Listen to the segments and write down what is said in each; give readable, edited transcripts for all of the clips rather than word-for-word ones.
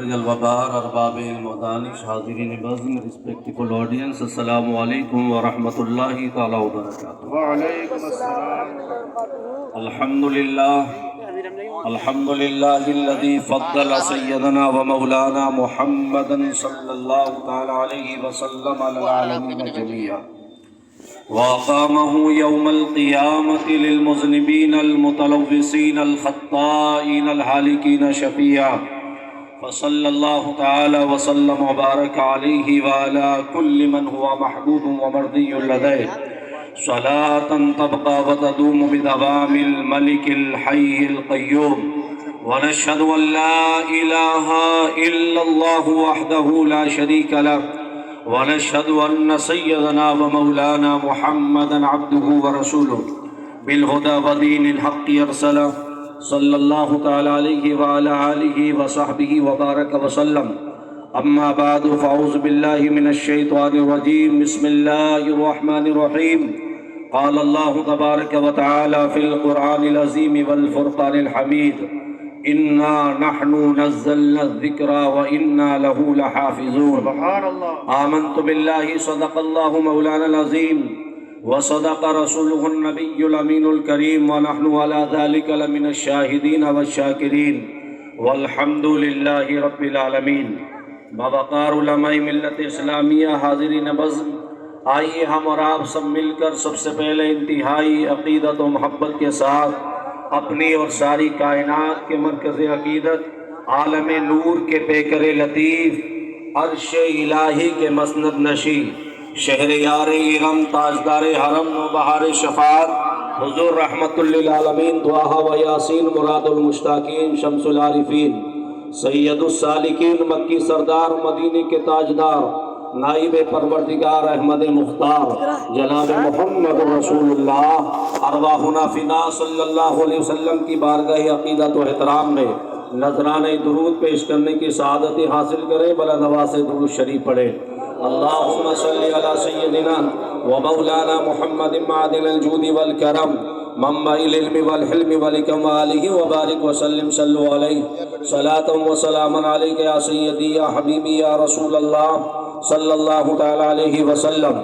الوبار ارباب المدانش حاضرین بزم respectful audience السلام علیکم ورحمۃ اللہ تعالی وبرکاتہ. وعلیکم السلام. الحمد للہ الذي فضل سیدنا ومولانا محمدا صلی اللہ تعالی علیہ وسلم علی العالمین جميعا وأقامه يوم القيامة للمذنبين المتلوثين الخطائين الهالكين شفيعا فصلى الله تعالى وسلم وبارك عليه وعلى كل من هو محبوب ومرضي لديه صلاة تبقى وتدوم بدوام الملك الحي القيوم. ونشهد أن لا إله إلا الله وحده لا شريك له ونشهد أن سيدنا ومولانا محمدا عبده ورسوله بالهدى ودين الحق يرسله صلى الله تعالى عليه وعلى آله وصحبه وبارك وسلم. أما بعد فأعوذ بالله من الشيطان الرجيم. بسم الله الرحمن الرحيم. قال الله تبارك وتعالى في القرآن العظيم والفرقان الحميد إنا نحن نزلنا الذكر وإنا له لحافظون. سبحان اللہ. آمنت بالله صدق الله مولانا العظيم وصدق رسوله النبي الأمين الكريم ونحن على ذلك لمن الشاهدين والشاكرين والحمد لله رب العالمين. بوقار علماء ملت اسلامیہ حاضرین بزم، آئیے ہم اور آپ سب مل کر سب سے پہلے انتہائی عقیدت و محبت کے ساتھ اپنی اور ساری کائنات کے مرکز عقیدت عالم نور کے پیکر لطیف عرش الہی کے مسند نشی شہر یار ارم تاجدار حرم و بہار شفاعت حضور رحمت للعالمین طٰہٰ و یاسین مراد المشتاقین شمس العارفین سید السالکین مکی سردار مدینے کے تاجدار نائب پروردگار احمد مختار جناب محمد رسول اللہ ارواحنا فنا صلی اللہ علیہ وسلم کی بارگاہ عقیدت و احترام میں نذرانے درود پیش کرنے کی سعادت حاصل کرے. بلا نواز درود شریف پڑھے. اللہم صلی علی سیدنا و مولانا محمد معدن الجود والکرم منبع العلم والحلم والحکم آلہ وبارک وسلم صلو علیہ صلاۃ و سلام علیک یا سیدی یا حبیبی یا رسول اللہ صلی اللہ تعالی علیہ وسلم.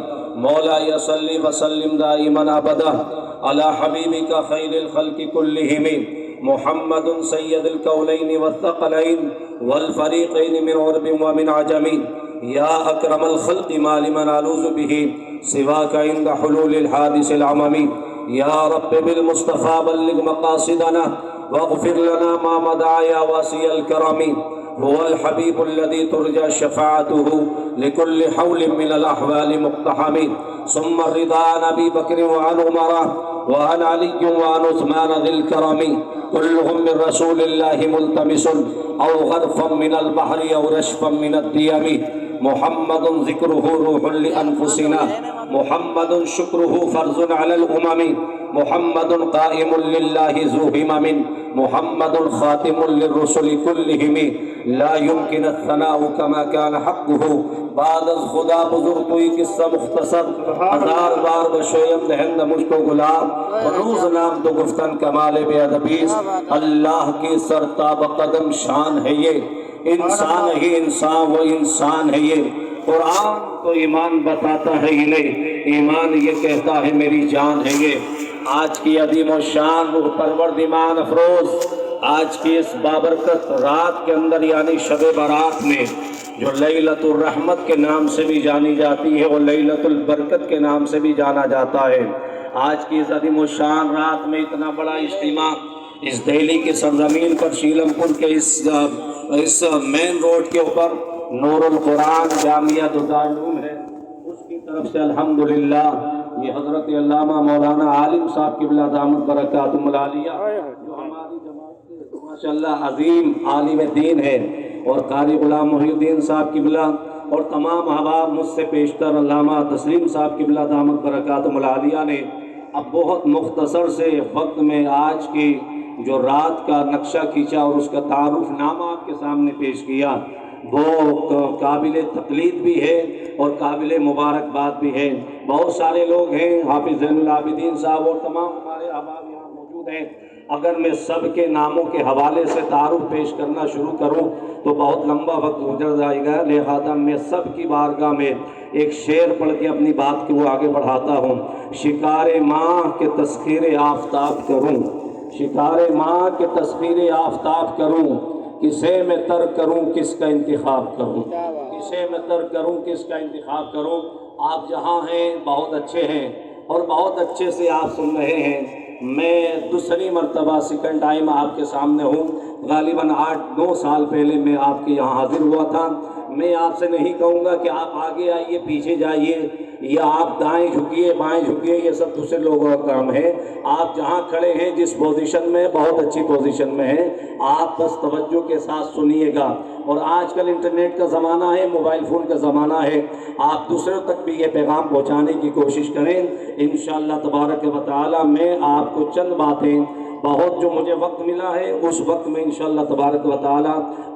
مولا صلی وسلم دائما ابدا علی حبیبک خیر الخلق کلہم محمد سید الکونین والثقلین والفریقین من عرب ومن عجم. یا اکرم الخلق ما لمن نعوذ به سواک عند حلول الحادث العممی. یا رب بالمصطفى بلغ مقاصدنا واغفر لنا ما مضى يا واسع الكرم. هو الحبيب الذي ترجى شفاعته لكل حول من الأحوال مقتحم. ثم الرضا عن أبي بكر وعن عمر وعن علي وعن عثمان ذي الكرم. كلهم من رسول الله ملتمس أو غرفا من البحر أو رشفا من الديم. محمد ذكره روح لأنفسنا محمد شكره فرض على الأمم. محمد قائم لله ذو همم محمد خاتم للرسل كلهم. لا يمكن الثناء كما كان حقه بعد از خدا بزرگی قصہ مختصر ہزار بار بشویم دہند مجھ کو گلاب روز نام تو گفتن کمال بے ادبیس. اللہ کی سرتاب قدم شان ہے یہ انسان ہی انسان و انسان ہے یہ. قرآن تو ایمان بتاتا ہے ہی نہیں، ایمان یہ کہتا ہے میری جان ہے یہ. آج کی عظیم و شان روح پرورد ایمان افروز آج کی اس بابرکت رات کے اندر یعنی شب برات میں جو لیلۃ الرحمت کے نام سے بھی جانی جاتی ہے اور لیلۃ البرکت کے نام سے بھی جانا جاتا ہے، آج کی اس عظیم و شان رات میں اتنا بڑا اجتماع اس دہلی کی سرزمین پر شیلم پور کے اس مین روڈ کے اوپر نور القرآن جامعہ دارالعلوم ہے، اس کی طرف سے الحمدللہ یہ حضرت علامہ مولانا عالم صاحب قبلہ دامت برکاتہم العالیہ جو ہماری جماعت کے ماشاءاللہ عظیم عالم دین ہے اور قاری غلام محی الدین صاحب قبلہ اور تمام احباب مجھ سے پیشتر علامہ تسلیم صاحب قبلہ دامت برکاتہم العالیہ نے اب بہت مختصر سے وقت میں آج کی جو رات کا نقشہ کھینچا اور اس کا تعارف نامہ آپ کے سامنے پیش کیا، وہ قابل تقلید بھی ہے اور قابل مبارکباد بھی ہے. بہت سارے لوگ ہیں، حافظ زین العابدین صاحب اور تمام ہمارے احباب یہاں موجود ہیں. اگر میں سب کے ناموں کے حوالے سے تعارف پیش کرنا شروع کروں تو بہت لمبا وقت گزر جائے گا، لہذا میں سب کی بارگاہ میں ایک شعر پڑھ کے اپنی بات کو آگے بڑھاتا ہوں۔ شکار ماہ کے تسخیر آفتاب کروں، شکار ماہ کے تسخیر آفتاب کروں، کسے میں ترک کروں کس کا انتخاب کروں، کسے میں ترک کروں کس کا انتخاب کروں۔ آپ جہاں ہیں بہت اچھے ہیں اور بہت اچھے سے آپ سن رہے ہیں۔ میں دوسری مرتبہ سیکنڈ ٹائم آپ کے سامنے ہوں۔ غالباً 8-9 سال پہلے میں آپ کے یہاں حاضر ہوا تھا۔ میں آپ سے نہیں کہوں گا کہ آپ آگے آئیے پیچھے جائیے یا آپ دائیں جھکیے بائیں جھکیے، یہ سب دوسرے لوگوں کا کام ہے۔ آپ جہاں کھڑے ہیں جس پوزیشن میں، بہت اچھی پوزیشن میں ہیں، آپ بس توجہ کے ساتھ سنیے گا۔ اور آج کل انٹرنیٹ کا زمانہ ہے، موبائل فون کا زمانہ ہے، آپ دوسروں تک بھی یہ پیغام پہنچانے کی کوشش کریں۔ انشاءاللہ تبارک و تعالی میں آپ کو چند باتیں، بہت جو مجھے وقت ملا ہے اس وقت میں انشاءاللہ تبارک و تعالی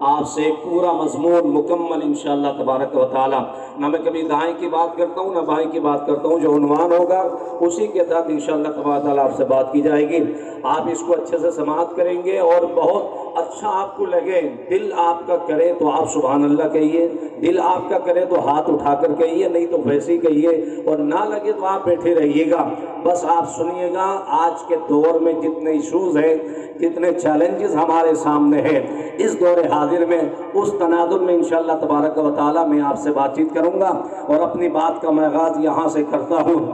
آپ سے پورا مضمون مکمل انشاءاللہ تبارک و تعالی، نہ میں کبھی دائیں کی بات کرتا ہوں نہ بائیں کی بات کرتا ہوں، جو عنوان ہوگا اسی کے تحت انشاءاللہ تبارک و تعالی آپ سے بات کی جائے گی۔ آپ اس کو اچھے سے سماعت کریں گے اور بہت اچھا آپ کو لگے، دل آپ کا کرے تو آپ سبحان اللہ کہیے، دل آپ کا کرے تو ہاتھ اٹھا کر کہیے، نہیں تو ویسے ہی کہیے، اور نہ لگے تو آپ بیٹھے رہیے گا۔ بس آپ سنیے گا، آج کے دور میں جتنے ایشوز ہیں، جتنے چیلنجز ہمارے سامنے ہیں، اس دور حاضر میں اس تناظر میں انشاءاللہ تبارک و تعالی میں آپ سے بات چیت کروں گا اور اپنی بات کا میں آغاز یہاں سے کرتا ہوں۔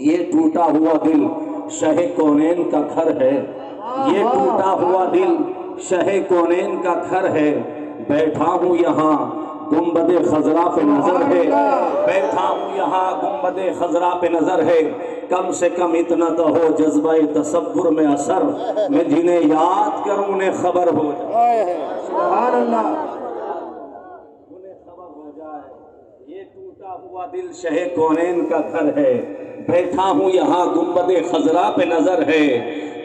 یہ ٹوٹا ہوا دل شہ کونین کا گھر ہے، یہ ٹوٹا ہوا دل شہ کونین کا گھر ہے، بیٹھا ہوں یہاں گنبد خضرا پہ نظر ہے، بیٹھا ہوں یہاں گنبد خضرا پہ نظر ہے، کم سے کم اتنا تو ہو جذبہ تصور میں اثر، میں جنہیں یاد کروں انہیں خبر ہو جائے، سبحان اللہ، انہیں خبر ہو جائے۔ یہ ٹوٹا ہوا دل شہ کونین کا گھر ہے، بیٹھا ہوں یہاں گنبد خضرا پہ نظر ہے،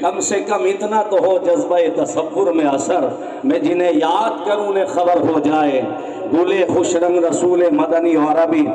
کم سے کم اتنا تو ہو جذبہ تصور میں اثر، میں جنہیں یاد کروں انہیں خبر ہو جائے۔ گلے خوش رنگ رسول مدنی اور عربی،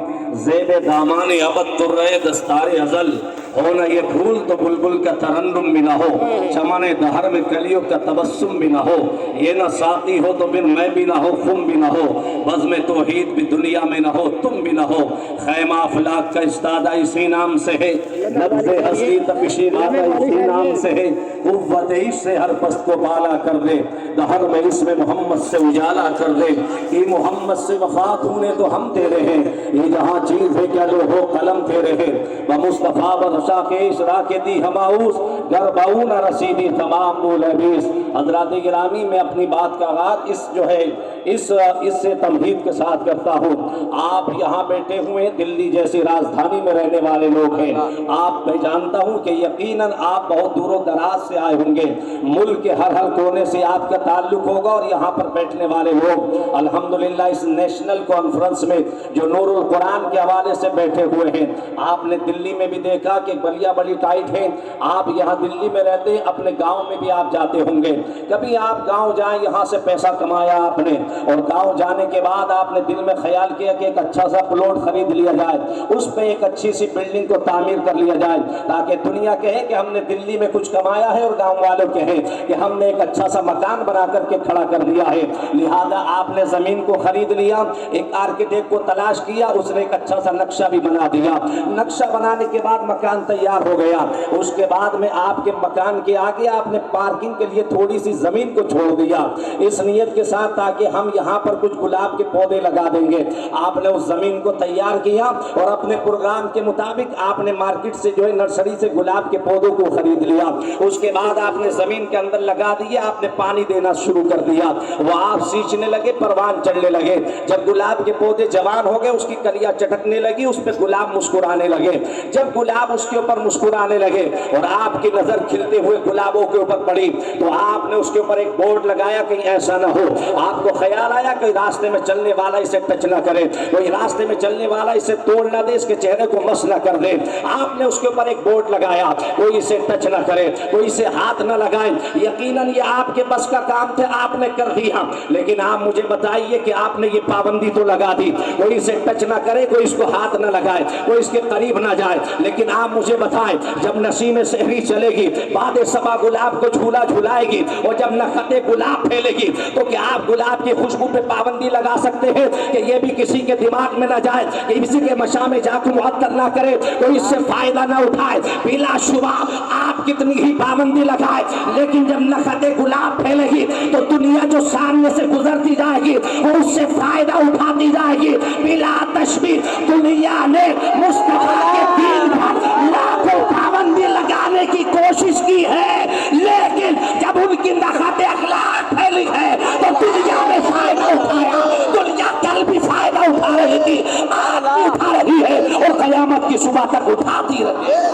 زیب دامان ابد ترے دستار ازل، ہونا یہ پھول تو بلبل کا ترنم بھی نہ ہو، چمن دہر میں کلیوں کا تبسم بھی نہ ہو، یہ نہ ساقی ہو تو پھر میں بھی نہ ہو خم بھی نہ ہو، بزم توحید بھی دنیا میں نہ ہو تم بھی نہ ہو، خیمہ افلاک کا استادہ اسی نام سے ہے، نبض ہستی تپشی ماتا اسی نام سے ہے، قوت عشق سے ہر پست کو بالا کر دے، دہر میں اسم محمد سے اجالا کر دے، کہ محمد سے وفات ہونے تو ہم تیرے ہیں، یہ جہاں چیز ہے کیا جو ہو قلم تیرے ہیں، بمصطفیٰ برشا خیش راکتی ہماؤس گر باؤن رسیدی تمام بولبیس۔ حضرات گرامی، میں اپنی بات کا آغاز اس جو ہے اس سے تمہید کے ساتھ کرتا ہوں۔ آپ یہاں بیٹھے ہوئے دلی جیسی راجدھانی میں رہنے والے لوگ ہیں، آپ میں جانتا ہوں کہ یقیناً آپ بہت دور و دراز سے آئے ہوں گے، ملک کے ہر کونے سے آپ کا تعلق ہوگا، اور یہاں پر بیٹھنے والے لوگ الحمدللہ اس نیشنل کانفرنس میں جو نور القرآن کے حوالے سے بیٹھے ہوئے ہیں، آپ نے دلی میں بھی دیکھا کہ گلیاں بڑی ٹائٹ ہیں، آپ یہاں دلی میں رہتے ہیں، اپنے گاؤں میں بھی آپ جاتے ہوں گے، کبھی آپ گاؤں جائیں، یہاں سے پیسہ کمایا آپ نے، اور گاؤں جانے کے بعد آپ نے دل میں خیال کیا کہ ایک اچھا سا پلاٹ خرید لیا جائے، اس پہ ایک اچھی سی بلڈنگ کو تعمیر کر لیا جائے، تاکہ دنیا کہے کہ ہم نے دلی میں کچھ کمایا ہے، اور گاؤں والوں کہیں کہ ہم نے ایک اچھا سا مکان بنا کر کے کھڑا کر دیا ہے۔ لہذا آپ نے زمین کو خرید لیا، ایک آرکیٹیکٹ کو تلاش کیا، اس نے ایک اچھا سا نقشہ بھی بنا دیا، نقشہ بنانے کے بعد مکان تیار ہو گیا، اس کے بعد میں آپ کے مکان کے آگے آپ نے پارکنگ کے لیے تھوڑی سی زمین کو چھوڑ دیا، اس نیت کے ساتھ تاکہ ہم یہاں پر کچھ گلاب کے پودے لگا دیں گے۔ آپ نے اس زمین کو تیار کیا اور اپنے پروگرام کے مطابق آپ نے مارکیٹ سے جو ہے نرسری سے گلاب کے پودوں کو خرید لیا، اس کے بعد آپ نے زمین کے اندر لگا دیا، آپ نے پانی دینا شروع کر دیا، وہ آپ سینچنے لگے، پروان چڑھنے لگے، جب گلاب کے پودے جوان ہو گئے، اس کی کلیاں چٹکنے لگی، اس پہ گلاب مسکرانے لگے، جب گلاب اس کے اوپر مسکرانے لگے اور آپ کی نظر کھلتے ہوئے گلابوں کے اوپر پڑی، تو آپ نے اس کے اوپر ایک بورڈ لگایا، کہیں ایسا نہ ہو، آپ کو خیال آیا کہ راستے میں چلنے والا اسے ٹچ نہ کرے، کوئی راستے میں چلنے والا اسے توڑ نہ دے، اس کے چہرے کو مس نہ کر دے، آپ نے اس کے اوپر ایک بورڈ لگایا، کوئی اسے ٹچ نہ کرے، کوئی اسے ہاتھ نہ لگائے۔ یقیناً یہ آپ کے بس کا کام تھا، آپ نے کر دیا، لیکن آپ مجھے بتائیے کہ آپ نے یہ پابندی تو لگا دی، کوئی اسے ٹچ نہ کرے، کوئی اس کو ہاتھ نہ لگائے، کوئی اس کے قریب نہ جائے، لیکن آپ مجھے بتائیں جب نسیم سحری چلے چلے گی، باد صبا گلاب کو جھولا جھلائے گی، اور جب نخط گلاب پھیلے گی تو کیا آپ گلاب کی خوشبو پہ پابندی لگا سکتے ہیں کہ یہ بھی کسی کے دماغ میں نہ جائے، کہ کسی کے مشام میں جا کے معطر نہ کرے، کوئی اس سے فائدہ نہ اٹھائے؟ بلا شبہ آپ کتنی ہی پابندی لگائے، لیکن جب نخط گلاب پھیلے گی تو دنیا جو سامنے سے گزرتی جائے گی وہ اس سے فائدہ اٹھاتی جائے گی۔ بلا تشبیہ دنیا نے مصطفیٰ کے دین پر لاکھوں پابندی لگانے کی کوشش کی ہے، لیکن جب ان کی نخط اخلاق پھیلی ہے تو دنیا میں فائدہ اٹھایا۔ دنیا کل بھی فائدہ اٹھا رہی تھی، آج بھی اٹھا رہی ہے، اور قیامت کی صبح تک اٹھاتی رہے۔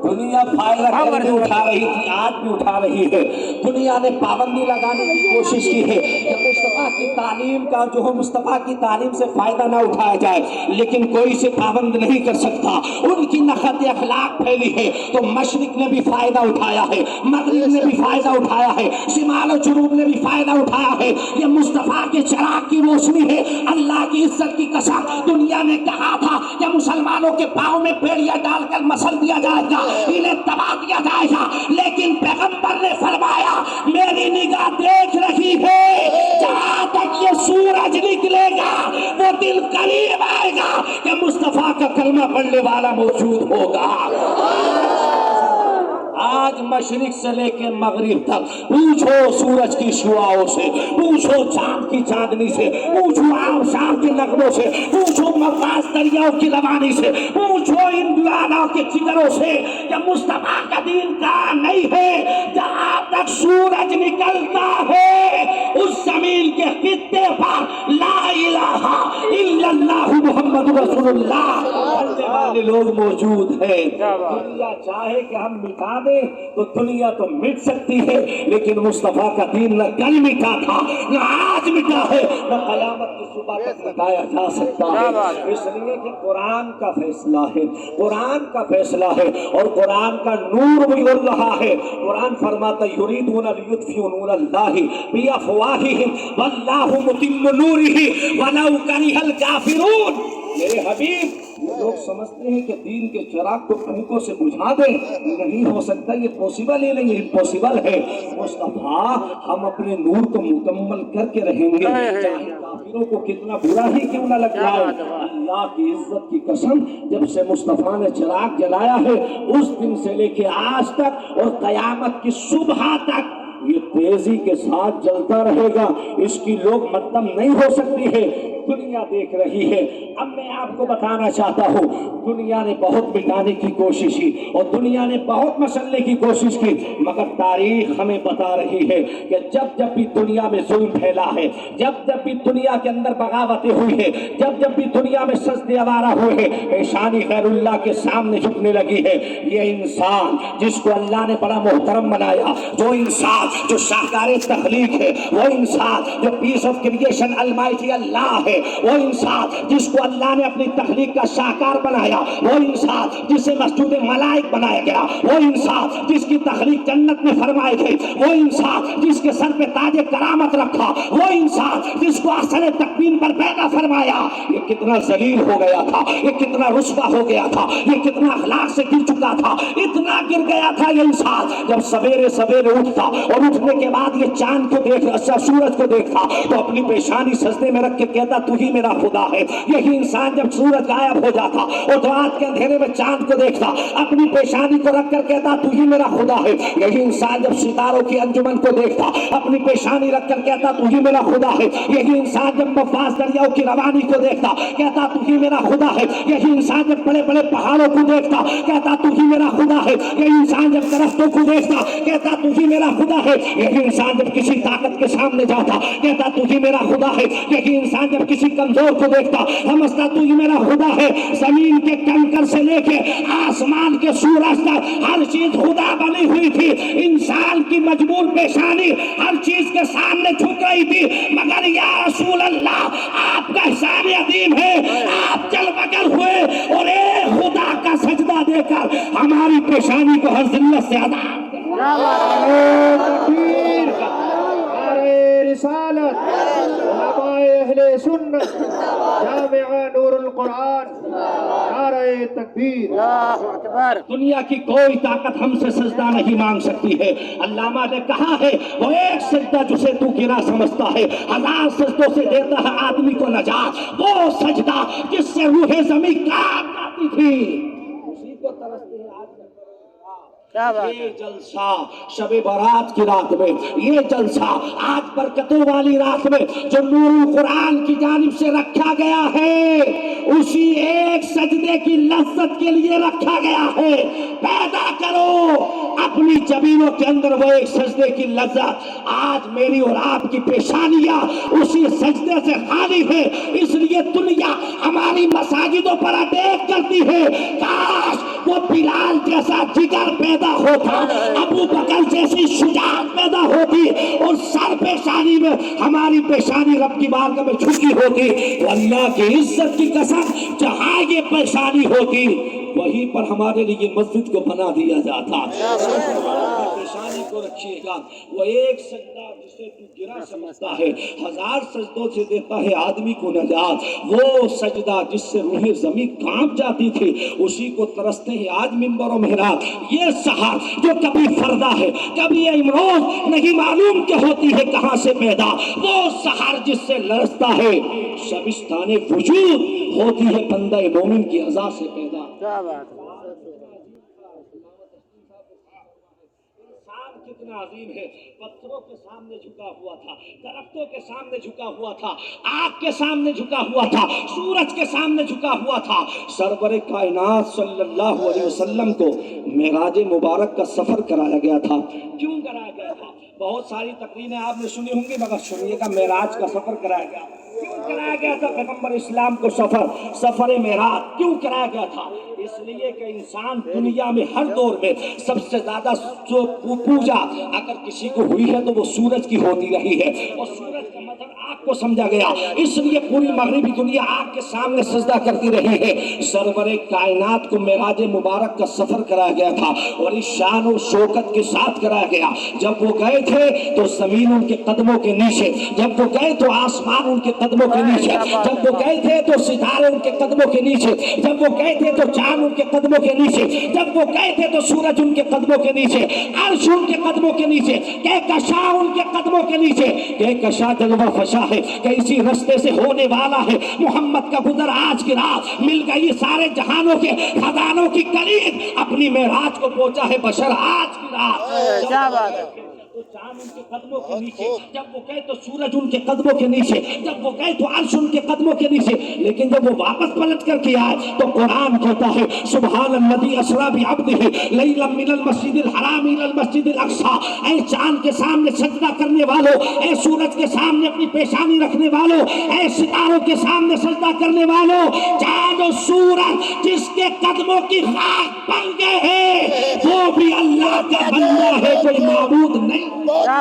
دنیا فائدہ کرنے اٹھا رہی تھی، آج بھی اٹھا رہی ہے۔ دنیا نے پابندی لگانے کی کوشش کی ہے کہ مصطفیٰ کی تعلیم کا جو ہے، مصطفیٰ کی تعلیم سے فائدہ نہ اٹھایا جائے، لیکن کوئی سے پابند نہیں کر سکتا۔ ان کی نخط اخلاق پھیلی ہے تو مشرق نے بھی فائدہ اٹھایا ہے، مغرب نے بھی فائدہ اٹھایا ہے، شمال و جنوب نے بھی فائدہ اٹھایا ہے۔ یہ مصطفیٰ کے چراغ کی روشنی ہے۔ اللہ کی عزت کی قسم، دنیا نے کہا تھا کہ مسلمانوں کے پاؤں میں بیڑیاں ڈال کر مسل دیا جائے گا، انہیں تباہ کیا جائے گا، لیکن پیغمبر نے فرمایا میری نگاہ دیکھ رہی ہے، جہاں تک یہ سورج نکلے گا وہ دل قریب آئے گا کہ مصطفیٰ کا کلمہ پڑھنے والا موجود ہوگا۔ آج مشرق سے لے کے مغرب تک پوچھو سورج کی شعاعوں سے، پوچھو چاند کی چاندنی سے، پوچھو آبشار کے نغموں سے، پوچھو مفاز دریاؤں کی روانی سے، پوچھو ان دیوانوں کے جگروں سے کہ مصطفیٰ کا دین کہاں نہیں ہے۔ جہاں تک سورج نکلتا ہے اس زمین کے خطے پر لا الہ الا اللہ محمد رسول اللہ پڑھنے والے لوگ موجود ہیں۔ دنیا چاہے کہ ہم مٹا دیں تو دنیا تو مٹ سکتی ہے، لیکن مصطفیٰ کا دین نہ کل مٹا تھا، نہ آج مٹا ہے، نہ قیامت کی صبح تک مٹایا جا سکتا ہے۔ اس لیے کہ قرآن کا فیصلہ ہے، قرآن کا فیصلہ ہے، اور قرآن کا نور بھی اڑ رہا ہے۔ قرآن فرماتا یریدون لیطفئوا نور اللہ بافواہہم واللہ متم نورہ ولو کرہ الکافرون۔ میرے حبیب، لوگ سمجھتے ہیں کہ دین کے چراغ کو پھونکوں سے بجھا دیں، نہیں ہو سکتا، یہ پوسیبل ہی نہیں، امپوسیبل ہے۔ مصطفیٰ ہم اپنے نور کو مکمل کر کے رہیں گے، چاہے کافروں کو کتنا برا ہی کیوں نہ لگ جائے۔ اللہ کی عزت کی قسم، جب سے مصطفیٰ نے چراغ جلایا ہے اس دن سے لے کے آج تک اور قیامت کی صبح تک یہ تیزی کے ساتھ جلتا رہے گا، اس کی لوگ مطلب نہیں ہو سکتی ہے۔ دنیا دیکھ رہی ہے۔ اب میں آپ کو بتانا چاہتا ہوں، دنیا نے بہت مٹانے کی کوشش کی اور دنیا نے بہت مچلنے کی کوشش کی، مگر تاریخ ہمیں بتا رہی ہے کہ جب جب بھی دنیا میں ظلم پھیلا ہے، جب جب بھی دنیا کے اندر بغاوتیں ہوئی ہے، جب جب بھی دنیا میں سجدے آوارہ ہوئے ہیں، پیشانی غیر اللہ کے سامنے جھکنے لگی ہے، یہ انسان جس کو اللہ نے بڑا محترم بنایا، جو انسان جو شاہکار تخلیق ہے، وہ انسان جو پیس آف کریشن المائٹی اللہ ہے، وہ انسان جس کو اللہ نے اپنی تخلیق کا شاہکار بنایا، وہ انسان جسے مسجود ملائک بنایا گیا، وہ انسان جس کی تخلیق جنت میں فرمائی گئی، وہ انسان جس کے سر پہ تاج کرامت رکھا، وہ انسان جس کو احسن تقویم پر پیدا فرمایا، یہ کتنا ذلیل ہو گیا تھا، یہ کتنا رسوا ہو گیا تھا، یہ کتنا اخلاق سے گر چکا تھا، اتنا گر گیا تھا یہ انسان۔ جب سویرے سویرے اٹھتا اور اٹھنے کے بعد یہ چاند کو دیکھ سورج کو دیکھتا تو اپنی پیشانی سجدے میں رکھ کے کہتا تو ہی میرا خدا ہے۔ یہی انسان جب سورج غائب ہو جاتا اور رات کے اندھیرے میں چاند کو دیکھتا، اپنی پیشانی کو رکھ کر کہتا تو ہی میرا خدا ہے۔ یہی انسان جب ستاروں کی انجمن کو دیکھتا، اپنی پیشانی رکھ کر کہتا تو ہی میرا خدا ہے۔ یہی انسان جب مفاز دریاؤں کی روانی کو دیکھتا، کہتا تو ہی میرا خدا ہے۔ یہی انسان جب بڑے بڑے پہاڑوں کو دیکھتا، کہتا تو ہی میرا خدا ہے۔ یہی انسان جب درختوں کو دیکھتا، کہتا تو ہی میرا خدا ہے۔ یہی انسان جب کسی طاقت کے سامنے جاتا، کہتا تو ہی میرا خدا ہے۔ یہی انسان جب کسی کمزور کو دیکھتا، سمجھتا تو ہی میرا خدا ہے۔ زمین کے کنکر سے لے کے آسمان کے سورج تک ہر چیز خدا بنی ہوئی تھی، انسان کی مجبور پیشانی ہر چیز کے سامنے جھک رہی تھی، مگر یا رسول اللہ آپ کا احسان عظیم ہے، آپ چل بغل ہوئے اور ایک خدا کا سجدہ دے کر ہماری پیشانی کو ہر ذلت سے آزاد تکبیر، نعرہ رسالت، علماء اہل سنت، جامعہ نور القرآن، نعرہ تکبیر۔ دنیا کی کوئی طاقت ہم سے سجدہ نہیں مانگ سکتی ہے۔ علامہ نے کہا ہے وہ ایک سجدہ جسے تو گرا سمجھتا ہے 1000 سجدوں سے دیتا ہے آدمی کو نجات، وہ سجدہ جس سے روح زمین کام جاتی تھی اسی کو ترستے ہیں آج۔ یہ جلسہ شب برات کی رات میں، یہ جلسہ آج برکتوں والی رات میں جو نور القرآن کی جانب سے رکھا گیا ہے اسی ایک سجدے کی لذت کے لیے رکھا گیا ہے۔ پیدا کرو اپنی جبینوں کے اندر وہ ایک سجدے کی لذت۔ آج میری اور آپ کی پیشانیاں اسی سجدے سے خالی ہے، اس لیے دنیا ہماری مساجدوں پر اٹیک کرتی ہے۔ کاش وہ بلال جیسا جگر پیدا ہوتا، ابو بکر جیسی شجاعت پیدا ہوتی اور سر پیشانی میں ہماری پیشانی رب کی بارگاہ میں جھکی ہوتی تو اللہ کی عزت کی قسم جہاں یہ پیشانی ہوتی وہیں پر ہمارے لیے مسجد کو بنا دیا جاتا۔ پیشانی کو رکھیے گا، وہ ایک سجدہ جسے تو گرا سمجھتا ہے 1000 سجدوں سے دیتا ہے آدمی کو نجات، وہ سجدہ جس سے روح زمین کانپ جاتی تھی اسی کو ترستے ہیں آج منبر و محراب۔ یہ سحر جو کبھی فردا ہے کبھی امروز نہیں معلوم کہ ہوتی ہے کہاں سے پیدا، وہ سحر جس سے لرزتا ہے شبستان وجود ہوتی ہے بندہ مومن کی عزا سے پیدا۔ کتنا عظیم ہے، پتھروں کے سامنے جھکا ہوا تھا، درختوں کے سامنے جھکا ہوا تھا، آگ کے سامنے جھکا ہوا تھا، سورج کے سامنے جھکا ہوا تھا۔ سرور کائنات صلی اللہ علیہ وسلم کو معراج مبارک کا سفر کرایا گیا تھا۔ کیوں کرایا گیا تھا؟ بہت ساری تقریریں آپ نے سنی ہوں گی مگر سنیے گا معراج کا سفر کرایا گیا۔ کیوں کرایا گیا تھا پیغمبر اسلام کو سفر معراج کیوں کرایا گیا تھا؟ اس لیے کہ انسان دنیا میں ہر دور میں سب سے زیادہ پوجا اگر کسی کو ہوئی ہے تو وہ سورج کی ہوتی رہی ہے، اور سورج کا مطلب آگ کو سمجھا گیا، اس لیے پوری مغربی دنیا آگ کے سامنے سجدہ کرتی رہی ہے۔ سرور کائنات کو معراج مبارک کا سفر کرایا گیا تھا اور اس شان و شوکت کے ساتھ کرایا گیا۔ جب وہ گئے تھے تو زمین ان کے قدموں کے نیچے، جب وہ گئے تو آسمان ان کے قدموں کے نیچے، جب وہ گئے تھے تو ستارے ان کے قدموں کے نیچے، جب وہ گئے تھے تو چاند ان کے قدموں کے نیچے، جب وہ گئے تھے تو سورج ان کے قدموں کے نیچے، عرش ان کے قدموں کے نیچے، کہکشاں ان کے قدموں کے نیچے۔ کہکشاں جلوہ فشاں ہے کہ اسی رستے سے ہونے والا ہے محمد کا گزر آج کی رات، مل گئی سارے جہانوں کے خزانوں کی کلید، اپنی معراج کو پہنچا ہے بشر آج کی رات۔ کیا بات ہے؟ تو چاند ان کے قدموں کے نیچے، جب وہ گئے تو سورج ان کے قدموں کے نیچے، جب وہ گئے تو عرش ان کے قدموں کے نیچے، لیکن جب وہ واپس پلٹ کر کے آئے تو قرآن کہتا ہے سبحان الذی اسریٰ بعبدہ لیلا من المسجد الحرام الی المسجد الاقصیٰ۔ اے چاند کے سامنے سجدہ کرنے والوں، اے سورج کے سامنے اپنی پیشانی رکھنے والوں، اے ستاروں کے سامنے سجدہ کرنے والوں، چاند و سورج جس کے قدموں کی خاک بن گئے ہیں وہ بھی اللہ کا بندہ ہے، کوئی معبود نہیں۔ کیا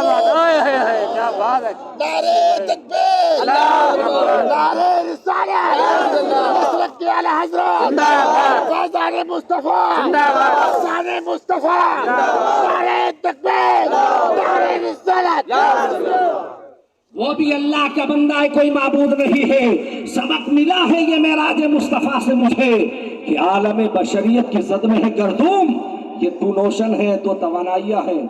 بات ہے، نعرہ تکبیر، نعرہ رسالت، مسلک کے اعلی حضرت، فیضان مصطفیٰ، احسان مصطفیٰ، نعرہ تکبیر، نعرہ رسالت۔ وہ بھی اللہ کا بندہ ہے، کوئی معبود نہیں ہے۔ سبق ملا ہے یہ معراج مصطفیٰ سے مجھے کہ عالم بشریت کی زد میں ہے گردوم، یہ دو نوشن ہے، دو توانائیاں ہیں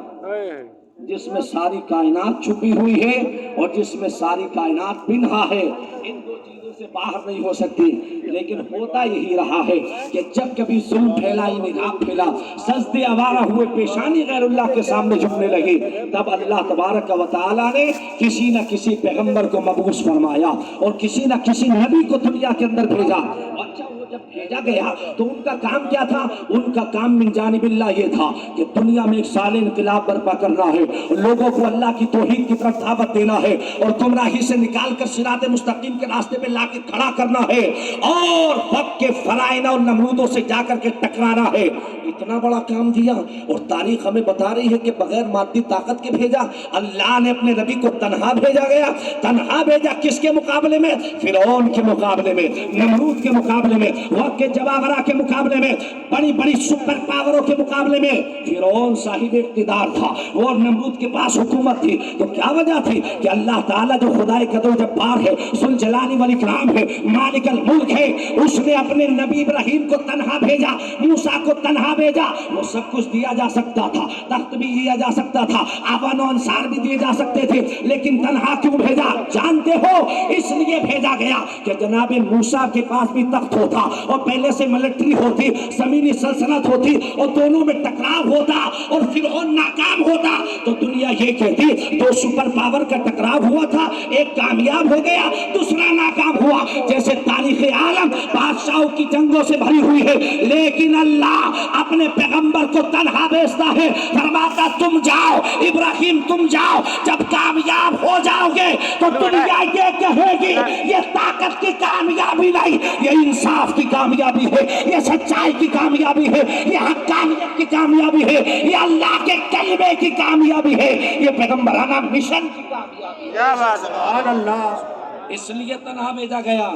جس میں ساری کائنات چھپی ہوئی ہے اور جس میں ساری کائنات بنہا ہے، ان دو چیزوں سے باہر نہیں ہو سکتی۔ لیکن ہوتا یہی رہا ہے کہ جب کبھی ظلم پھیلا، انحراف پھیلا، سجدے آوارہ ہوئے، پیشانی غیر اللہ کے سامنے جھکنے لگی، تب اللہ تبارک و تعالیٰ نے کسی نہ کسی پیغمبر کو مبعوث فرمایا اور کسی نہ کسی نبی کو دنیا کے اندر بھیجا۔ اچھا وہ جب بھیجا گیا تو ان کا کام کیا تھا؟ ان کا کام من جانب اللہ یہ تھا کہ دنیا میں ایک سال انقلاب برپا کرنا ہے، لوگوں کو اللہ کی توحید کی طرف دعوت دینا ہے اور گمراہی سے نکال کر صراط مستقیم کے راستے پہ لا کے کھڑا کرنا ہے اور وقت کے فرائض اور نمرودوں سے جا کر کے ٹکرانا ہے۔ اتنا بڑا کام دیا، اور تاریخ ہمیں بتا رہی ہے کہ بغیر مادی طاقت کے بھیجا۔ اللہ نے اپنے نبی کو تنہا بھیجا گیا، تنہا بھیجا کس کے مقابلے میں؟ فرعون کے مقابلے میں، نمرود کے مقابلے میں، وقت کے جبابرہ کے مقابلے میں، بڑی بڑی سپر پاوروں کے مقابلے میں۔ فرعون صاحب اقتدار تھا اور نمرود کے پاس حکومت تھی، تو کیا وجہ تھی؟ کہ اللہ تعالیٰ جو خدائے قدر جبار ہے، ذوالجلال والاکرام ہے، مالک الملک ہے، اس نے اپنے نبی ابراہیم کو تنہا بھیجا، موسیٰ کو تنہا بھیجا۔ وہ سب کچھ دیا جا سکتا تھا، تخت بھی دیا جا سکتا تھا، آوان و انصار بھی دیے جا سکتے تھے، لیکن تنہا کیوں بھیجا جانتے ہو؟ اس لیے بھیجا گیا کہ جناب موسیٰ کے پاس بھی تخت ہوتا اور پہلے سے ملٹری ہوتی، زمینی سلطنت ہوتی، اور دونوں میں ٹکراؤ ہوتا اور فرعون ناکام ہوتا، تو دنیا یہ کہتی دو سپر پاور کا ٹکراؤ ہوا تھا، ایک کامیاب ہو گیا، دوسرا ناکام ہوا۔ جیسے تاریخ عالم بادشاہوں کی جنگوں سے بھری ہوئی ہے، لیکن اللہ اپنے پیغمبر کو تنہا بھیجتا ہے، فرماتا تم جاؤ ابراہیم، تم جاؤ، جب کامیاب ہو جاؤ گے تو دنیا یہ کہے گی یہ طاقت کی کامیابی نہیں، یہ انصاف کی کامیابی ہے، یہ سچائی کی کامیابی ہے، یہ حقانیت کی کامیابی ہے، یہ اللہ کے کلمے کی کامیابی ہے، یہ پیغمبرانہ مشن کی کامیابی ہے۔ سبحان اللہ۔ اس لیے تنہا بھیجا گیا۔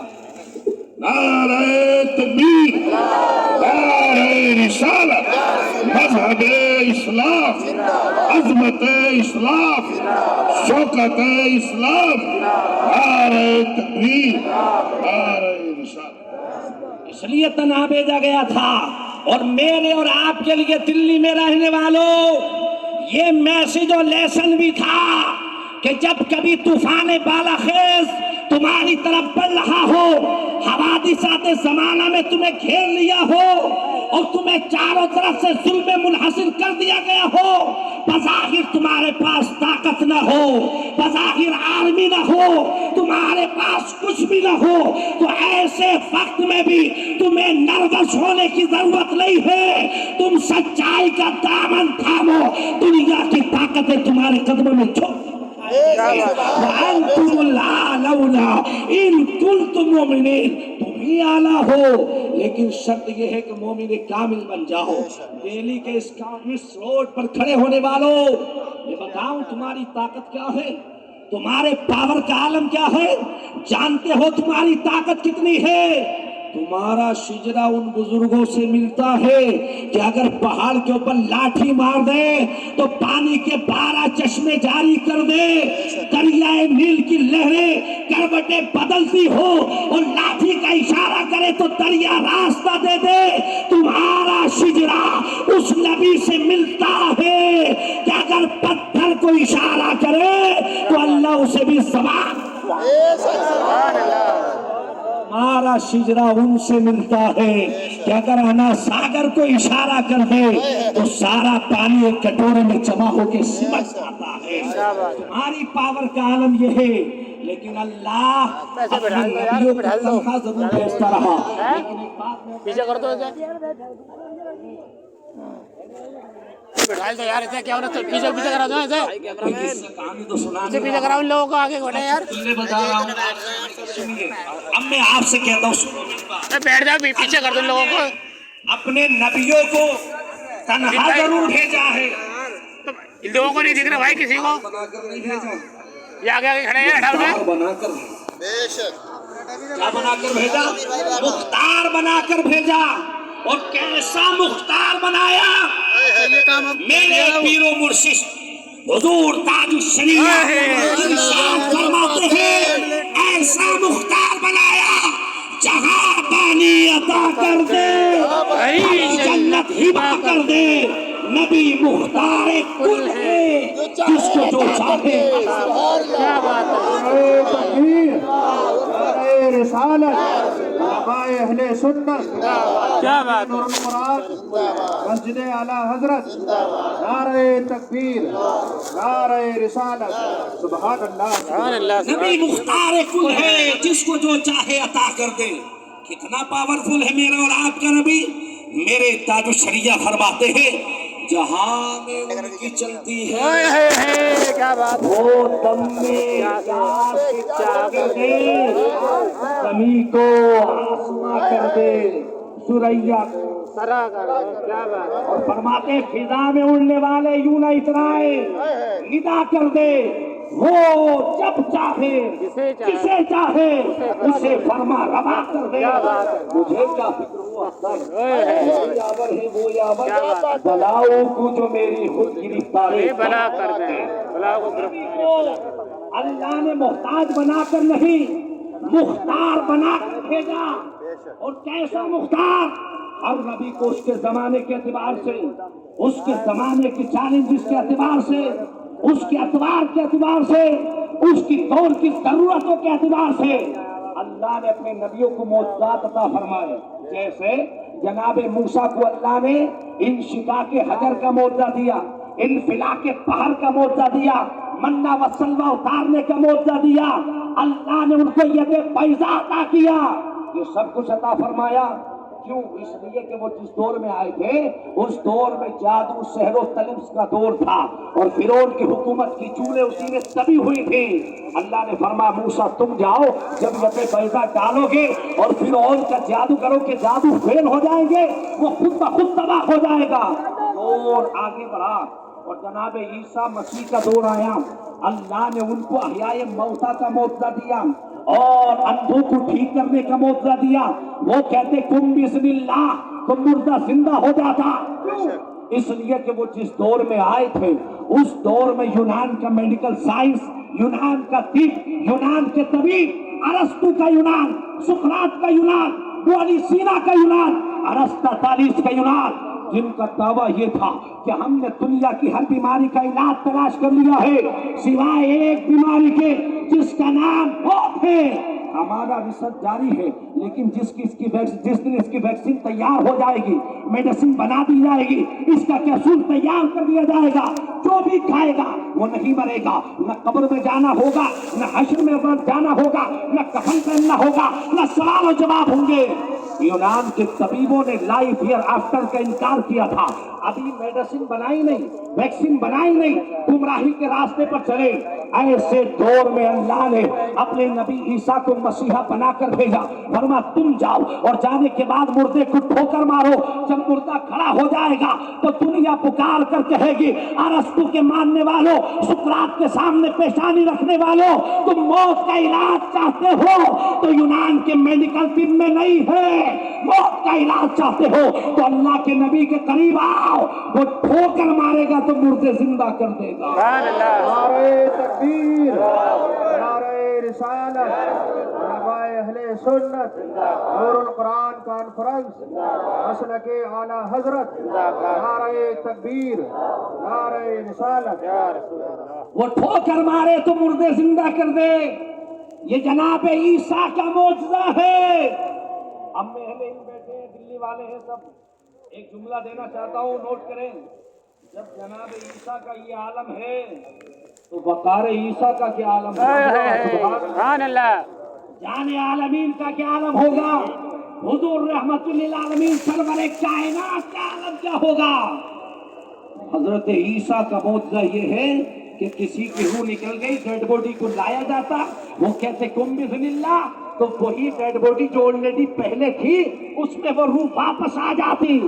نعرہ تکبیر، نعرہ رسالت، مذہب اسلام، عظمت اسلام، شوکت اسلام، نعرہ تکبیر، نعرہ رسالت۔ اس لیے تنہا بھیجا گیا تھا۔ اور میرے اور آپ کے لیے دلی میں رہنے والوں یہ میسج اور لیسن بھی تھا کہ جب کبھی طوفان بالاخیز تمہاری طرف بڑھ رہا ہو، حوادثات زمانہ میں تمہیں گھیر لیا ہو اور تمہیں چاروں طرف سے ظلم منحصر کر دیا گیا ہو، بظاہر تمہارے پاس طاقت نہ ہو، بظاہر آرمی نہ ہو، تمہارے پاس کچھ بھی نہ ہو، تو ایسے وقت میں بھی تمہیں نروس ہونے کی ضرورت نہیں ہے۔ تم سچائی کا دامن تھامو، دنیا کی طاقتیں تمہارے قدموں میں جھک وَأَنْتُمُ الْأَعْلَوْنَ إِن كُنتُم مُؤْمِنِينَ، تم ہی اعلیٰ ہو، لیکن شرط یہ ہے کہ مومن کامل بن جاؤ۔ دہلی کے اس روڈ پر کھڑے ہونے والوں میں بتاؤں تمہاری طاقت کیا ہے، تمہارے پاور کا عالم کیا ہے، جانتے ہو تمہاری طاقت کتنی ہے؟ تمہارا شجرہ ان بزرگوں سے ملتا ہے کہ اگر پہاڑ کے اوپر لاٹھی مار دے تو پانی کے 12 چشمے جاری کر دے، دریائے نیل کی لہریں کروٹیں بدلتی ہو اور لاٹھی کا اشارہ کرے تو دریا راستہ دے دے۔ تمہارا شجرہ اس نبی سے ملتا ہے کہ اگر پتھر کو اشارہ کرے تو اللہ اسے بھی زبان۔ ہمارا شجرہ ان سے ملتا ہے کہ اگر انا ساگر کو اشارہ کر دے تو سارا پانی ایک کٹورے میں جمع ہو کے سمٹ جاتا ہے۔ تمہاری پاور کا عالم یہ ہے، لیکن اللہ اپنے نبیوں کو تنخواہ ضرور بھیجتا رہا۔ لیکن ایک بات میں پیچھے کر دو بٹھال دو یار، اسے کیا ہونا، پیچھے پیچھے کرا دو، اسے کہانی تو سنا پیچھے کراؤ، ان لوگوں کو آگے گھوڑے یار، بتا رہا ہوں۔ سنیے، اب میں آپ سے کہتا ہوں سنو میری بات۔ بیٹھ جاؤ، پیچھے کر دو ان لوگوں کو۔ اپنے نبیوں کو تنہا ضرور بھیجا ہے، ان لوگوں کو نہیں دکھ رہا بھائی کسی کو، بنا کر نہیں بھیجا، یہ آگے آگے کھڑے ہیں، ہٹاؤ مختار بنا کر۔ کیا بنا کر بھیجا؟ مختار بنا کر بھیجا۔ اور کیسا مختار بنایا؟ میرے پیر و مرشد حضور تاج الشریعہ ارشاد فرماتے ہیں ایسا مختار بنایا جہاں پانی عطا کر دے، جنت ہبا کر دے۔ نبی مختار کل ہے، جس کو جو چاہے۔ کیا بات نعرہ تکبیر، نعرہ رسالت، علماء اہل سنت، کیا بات نور القرآن، مسجد اعلیٰ حضرت، نعرہ تکبیر، نعرہ رسالت، سبحان اللہ۔ سبحان اللہ، نبی مختار کل ہے، جس کو جو چاہے عطا کر دے۔ کتنا پاورفل ہے میرا اور آپ کا نبی؟ میرے تاج الشریعہ فرماتے ہیں جہاں میں ان کی چلتی ہے کیا بات، وہ دم میں چاک کر دے، زمین کو آسماں کر دے، سوریا کو کیا بات ہے. اور فرماتے فضا میں اڑنے والے یوں نہ اترائے، ندا کر دے وہ جب چاہے جسے چاہے اسے فرما روا کر دے. مجھے کیا فکر ہوا یاور ہے وہ یاور بلاؤ کو جو میری خود گرفتاری بلا کر دیں، بلا کو گرفتار. اللہ نے محتاج بنا کر نہیں مختار بنا کر بھیجا. اور کیسا مختار؟ ہر نبی کو اس کے زمانے کے اعتبار سے، اس کے زمانے کے چیلنجز کے اعتبار سے، اس کے اعتبار کے اعتبار سے، اس کی دور کی ضرورتوں کے اعتبار سے اللہ نے اپنے نبیوں کو معجزات عطا فرمائے. جیسے جناب موسیٰ کو اللہ نے انشقاق حجر کا معجزہ دیا، انفلاق پہاڑ کا معجزہ دیا، منہ و سلوہ اتارنے کا معجزہ دیا. اللہ نے ان کو ید بیضا عطا کیا. یہ سب کچھ عطا فرمایا کیوں؟ اس لیے کہ وہ جس دور میں آئے تھے اس دور میں جادو سحر و طلسم کا دور تھا اور فرعون کی حکومت کی چولیں اسی میں دبی ہوئی تھی. اللہ نے فرمایا موسیٰ تم جاؤ، جب ید بیضا ڈالو گے اور فرعون کا جادو کرو کہ جادو فیل ہو جائیں گے، وہ خود بخود تباہ ہو جائے گا. دور آگے بڑھا اور جناب عیسیٰ مسیح کا دور آیا. اللہ نے ان کو احیاء موتیٰ کا معجزہ دیا اور اندھوں کو ٹھیک کرنے کا معجزہ دیا. وہ کہتے کن بسم اللہ تو مردہ زندہ ہو جاتا. اس لیے کہ وہ جس دور میں آئے تھے اس دور میں یونان کا میڈیکل سائنس، یونان کا طب، یونان کے طبیب، ارسطو کا یونان، سقراط کا یونان، ابو علی سینا کا یونان، ارسطاطالیس کا یونان، جن کا دعویٰ یہ تھا کہ ہم نے دنیا کی ہر بیماری کا علاج تلاش کر لیا ہے سوائے ایک بیماری کے جس کا نام موت ہے. ہمارا ریسرچ جاری ہے لیکن جس دن اس کی ویکسین تیار ہو جائے گی، میڈیسن بنا دی جائے گی، اس کا کیپسول تیار کر دیا جائے گا، جو بھی کھائے گا وہ نہیں مرے گا. نہ قبر میں جانا ہوگا، نہ حشر میں جانا ہوگا، نہ کفن پہننا ہوگا، نہ سوال و جواب ہوں گے. یونان کے طبیبوں نے لائف ہیئر آفٹر کا انکار کیا تھا. ابھی میڈیسن بنائی نہیں، ویکسین بنائی نہیں، گمراہی کے راستے پر چلے. ایسے دور میں اللہ نے اپنے نبی عیسیٰ کو مسیحا بنا کر بھیجا. فرما تم جاؤ اور جانے کے بعد مردے کو ٹھوکر مارو. جب مردہ کھڑا ہو جائے گا تو دنیا پکار کر کہے گی ارسطو کے ماننے والوں، سقراط کے سامنے پیشانی رکھنے والوں، تم موت کا علاج چاہتے ہو تو یونان کے میڈیکل طب میں نہیں ہے. موت کا علاج چاہتے ہو تو اللہ کے نبی کے قریب آؤ، وہ ٹھوکر مارے گا تو مردے زندہ کر دے گا. نعرہ تکبیر، نعرہ رسالت، علماء اہل سنت، نور القرآن کانفرنس، مسلک اعلی حضرت، نعرہ تکبیر، نعرہ رسالت. وہ ٹھوکر مارے تو مردے زندہ کر دے. یہ جناب عیسیٰ کا معجزہ ہے. اب میں اہل علم بیٹھے ہیں، دلی والے ہیں سب. ایک جملہ دینا چاہتا ہوں، نوٹ کریں. جب جناب عیسیٰ کا یہ عالم ہے تو وقار عیسیٰ کا کیا عالم ہوگا؟ سبحان اللہ. جان عالمین کا کیا عالم ہوگا؟ حضور رحمت للعالمین سرور کائنات کا عالم کیا ہوگا؟ حضرت عیسیٰ کا معجزہ یہ ہے کہ کسی کی روح نکل گئی، ڈیڈ باڈی کو لایا جاتا، وہ کہتے کم بسم اللہ، تو وہی ڈیڈ باڈی جو آلریڈی پہلے تھی اس میں وہ روح واپس آ جاتی.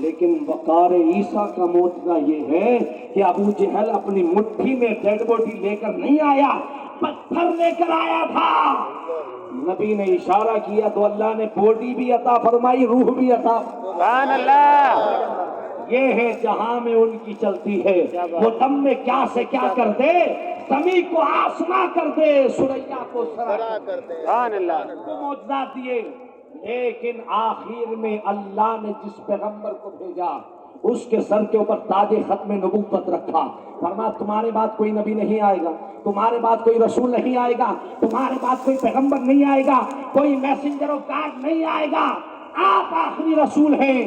لیکن وقار عیسیٰ کا معجزہ یہ ہے کہ ابو جہل اپنی مٹھی میں ڈیڈ باڈی لے کر نہیں آیا، پتھر لے کر آیا تھا. نبی نے اشارہ کیا تو اللہ نے باڈی بھی عطا فرمائی، روح بھی عطا. سبحان اللہ. یہ ہے جہاں میں ان کی چلتی ہے. وہ دم میں کیا سے کیا کر دے، زمین کو آسماں کر دے، سریا کو سرا کر دے. سبحان اللہ. کو معجزات دیے. لیکن آخر میں اللہ نے جس پیغمبر کو بھیجا اس کے سر کے اوپر تاج ختم نبوت رکھا. فرمایا تمہارے بعد کوئی نبی نہیں آئے گا، تمہارے بعد کوئی رسول نہیں آئے گا، تمہارے بعد کوئی پیغمبر نہیں آئے گا، کوئی میسنجر آف گاڈ نہیں آئے گا. آپ آخری رسول ہیں.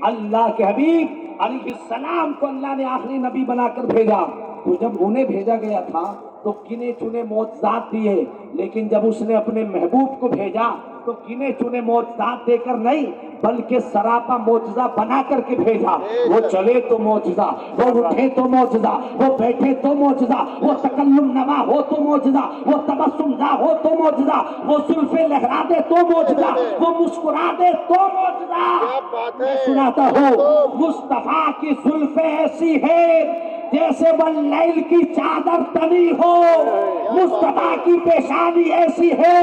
اللہ کے حبیب علیہ السلام کو اللہ نے آخری نبی بنا کر بھیجا. تو جب انہیں بھیجا گیا تھا تو گنے چنے معجزات دیے، لیکن جب اس نے اپنے محبوب کو بھیجا تو گنے چنے معجزات دے کر نہیں بلکہ سراپا معجزہ بنا کر کے بھیجا. وہ چلے تو معجزہ، وہ اٹھے تو معجزہ، وہ بیٹھے تو معجزہ، وہ تکلم نوا ہو تو معجزہ، وہ تبسم زا ہو تو موجزہ، وہ زلفیں لہرا دے تو موجزہ، وہ مسکرا دے تو موجزہ۔ میں سناتا ہوں، مصطفیٰ کی زلفیں ایسی ہے جیسے وہ لیل کی چادر تنی ہو، مصطفیٰ کی پیشانی ایسی ہے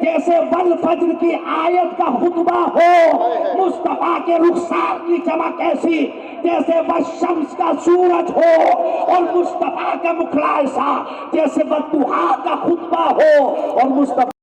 جیسے والفجر کی آیت کا خطبہ ہو، مصطفیٰ کے رخسار کی چمک ایسی جیسے وہ شمس کا سورج ہو، اور مصطفیٰ کا مکھڑا ایسا جیسے وہ دعا کا خطبہ ہو، اور مصطفیٰ